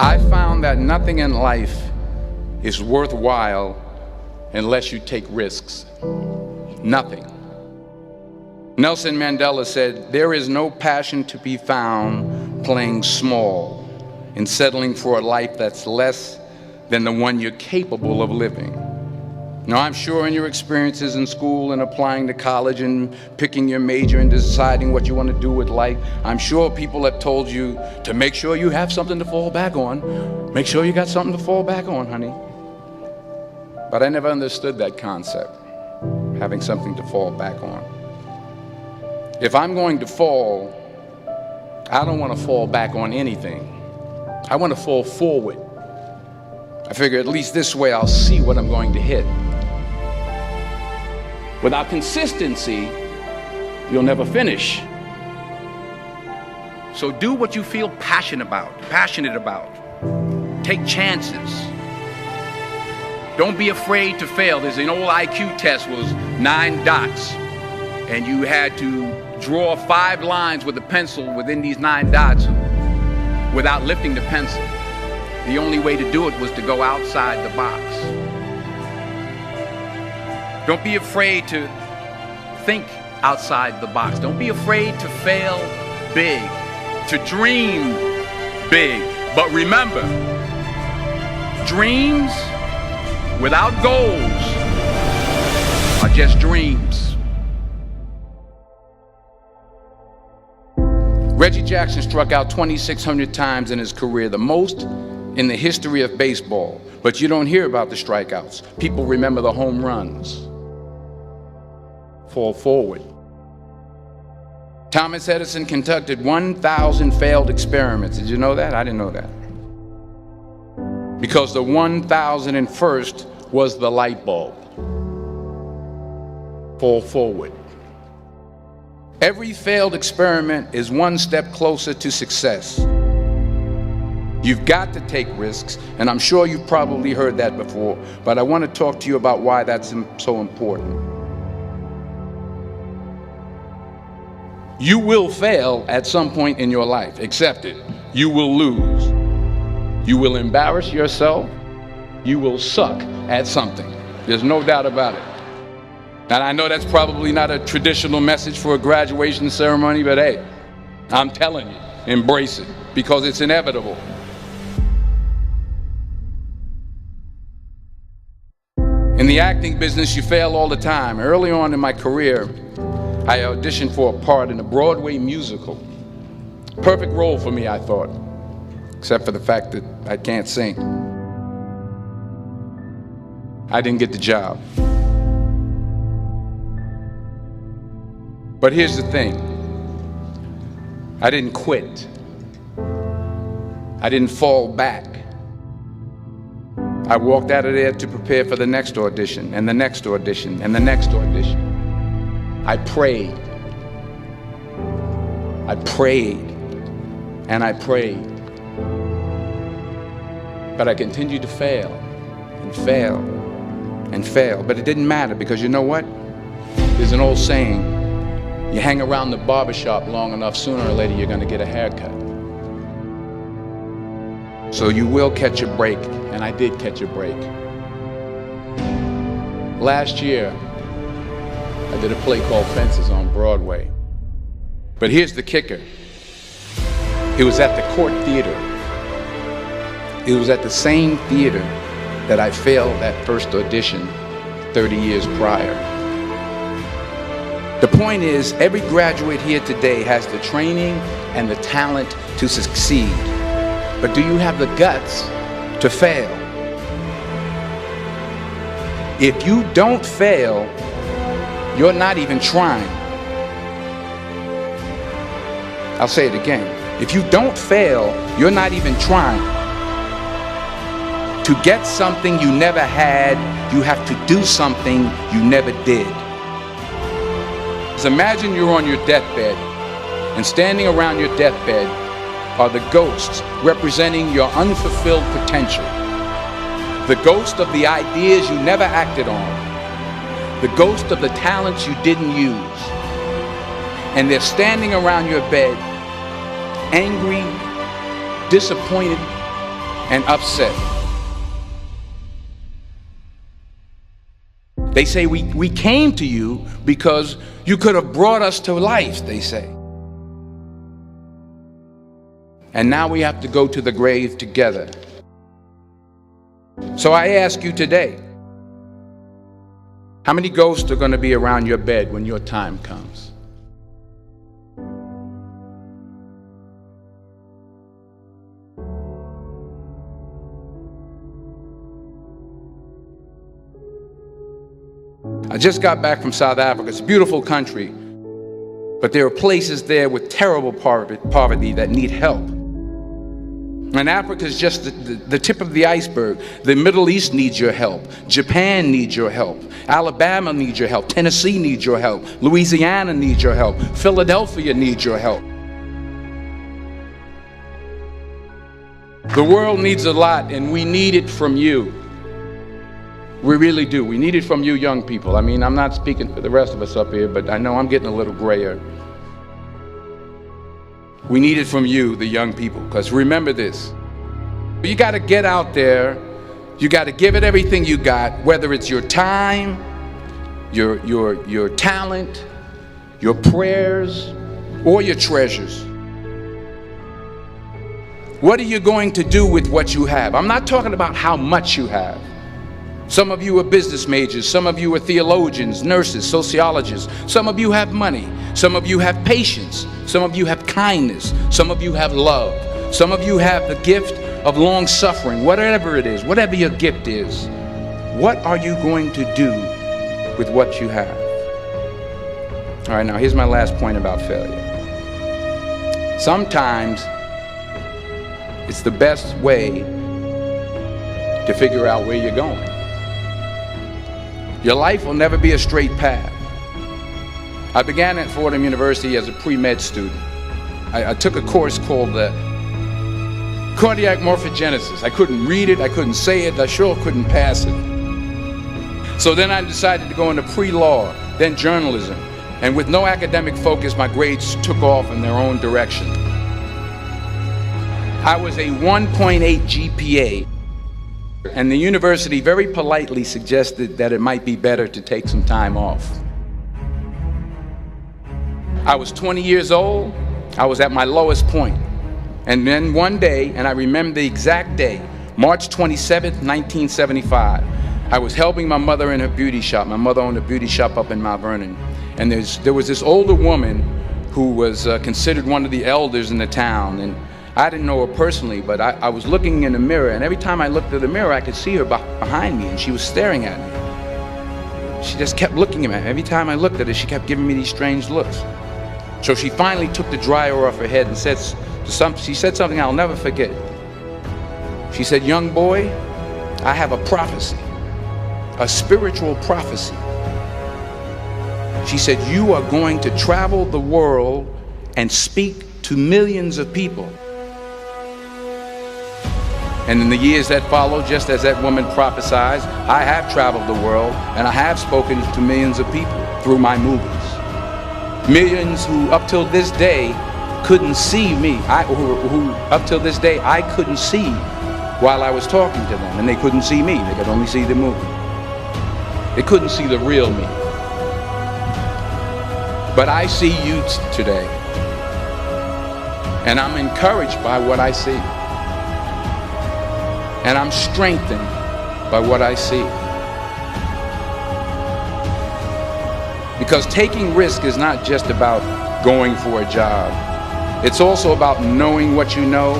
I found that nothing in life is worthwhile unless you take risks. Nothing. Nelson Mandela said, "There is no passion to be found playing small and settling for a life that's less than the one you're capable of living." Now, I'm sure in your experiences in school and applying to college and picking your major and deciding what you want to do with life, I'm sure people have told you to make sure you have something to fall back on. Make sure you got something to fall back on, honey. But I never understood that concept, having something to fall back on. If I'm going to fall, I don't want to fall back on anything. I want to fall forward. I figure at least this way I'll see what I'm going to hit. Without consistency, you'll never finish. So do what you feel passionate about. Take chances. Don't be afraid to fail. There's an old IQ test, was 9 dots, and you had to draw 5 lines with a pencil within these 9 dots without lifting the pencil. The only way to do it was to go outside the box. Don't be afraid to think outside the box. Don't be afraid to fail big, to dream big. But remember, dreams without goals are just dreams. Reggie Jackson struck out 2,600 times in his career, the most in the history of baseball. But you don't hear about the strikeouts. People remember the home runs. Fall forward. Thomas Edison conducted 1,000 failed experiments. Did you know that? I didn't know that. Because the 1,001st was the light bulb. Fall forward. Every failed experiment is one step closer to success. You've got to take risks, and I'm sure you've probably heard that before, but I want to talk to you about why that's so important. You will fail at some point in your life. Accept it. You will lose. You will embarrass yourself. You will suck at something. There's no doubt about it. And I know that's probably not a traditional message for a graduation ceremony, but hey, I'm telling you, embrace it, because it's inevitable. In the acting business, you fail all the time. Early on in my career, I auditioned for a part in a Broadway musical. Perfect role for me, I thought, except for the fact that I can't sing. I didn't get the job. But here's the thing. I didn't quit. I didn't fall back. I walked out of there to prepare for the next audition, and the next audition, and the next audition. I prayed. I prayed. And I prayed. But I continued to fail and fail and fail. But it didn't matter, because you know what? There's an old saying, you hang around the barbershop long enough, sooner or later you're going to get a haircut. So you will catch a break, and I did catch a break. Last year, I did a play called Fences on Broadway. But here's the kicker. It was at the Court Theater. It was at the same theater that I failed that first audition 30 years prior. The point is, every graduate here today has the training and the talent to succeed. But do you have the guts to fail? If you don't fail, you're not even trying. I'll say it again. If you don't fail, you're not even trying. To get something you never had, you have to do something you never did. So imagine you're on your deathbed, and standing around your deathbed are the ghosts representing your unfulfilled potential. The ghost of the ideas you never acted on. The ghost of the talents you didn't use. And they're standing around your bed, angry, disappointed, and upset. They say we came to you because you could have brought us to life, they say. And now we have to go to the grave together. So I ask you today, how many ghosts are going to be around your bed when your time comes? I just got back from South Africa. It's a beautiful country, but there are places there with terrible poverty that need help. And Africa is just the tip of the iceberg. The Middle East needs your help. Japan needs your help. Alabama needs your help. Tennessee needs your help. Louisiana needs your help. Philadelphia needs your help. The world needs a lot, and we need it from you. We really do. We need it from you young people. I mean, I'm not speaking for the rest of us up here, but I know I'm getting a little grayer. We need it from you, the young people, because remember this. You got to get out there. You got to give it everything you got, whether it's your time, your talent, your prayers, or your treasures. What are you going to do with what you have? I'm not talking about how much you have. Some of you are business majors, some of you are theologians, nurses, sociologists. Some of you have money, some of you have patience, some of you have kindness, some of you have love, some of you have the gift of long suffering. Whatever it is, whatever your gift is, what are you going to do with what you have? All right, now here's my last point about failure. Sometimes it's the best way to figure out where you're going. Your life will never be a straight path. I began at Fordham University as a pre-med student. I took a course called cardiac morphogenesis. I couldn't read it, I couldn't say it, I sure couldn't pass it. So then I decided to go into pre-law, then journalism. And with no academic focus, my grades took off in their own direction. I was a 1.8 GPA. And the university very politely suggested that it might be better to take some time off. I was 20 years old. I was at my lowest point. And then one day, and I remember the exact day, March 27th, 1975, I was helping my mother in her beauty shop. My mother owned a beauty shop up in Mount Vernon. And there was this older woman who was considered one of the elders in the town. And I didn't know her personally, but I was looking in the mirror, and every time I looked at the mirror, I could see her behind me, and she was staring at me. She just kept looking at me. Every time I looked at her, she kept giving me these strange looks. So she finally took the dryer off her head and she said something I'll never forget. She said, "Young boy, I have a prophecy, a spiritual prophecy." She said, "You are going to travel the world and speak to millions of people." And in the years that followed, just as that woman prophesied, I have traveled the world and I have spoken to millions of people through my movies. Millions who up till this day couldn't see me, who up till this day I couldn't see while I was talking to them, and they couldn't see me, they could only see the movie. They couldn't see the real me. But I see you today, and I'm encouraged by what I see. And I'm strengthened by what I see. Because taking risk is not just about going for a job. It's also about knowing what you know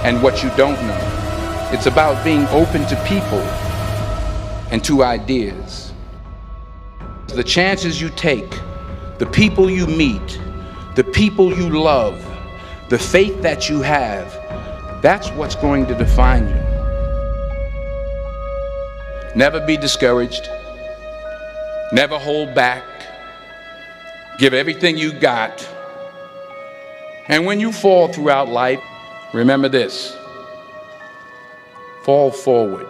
and what you don't know. It's about being open to people and to ideas. The chances you take, the people you meet, the people you love, the faith that you have, that's what's going to define you. Never be discouraged. Never hold back. Give everything you got. And when you fall throughout life, remember this: fall forward.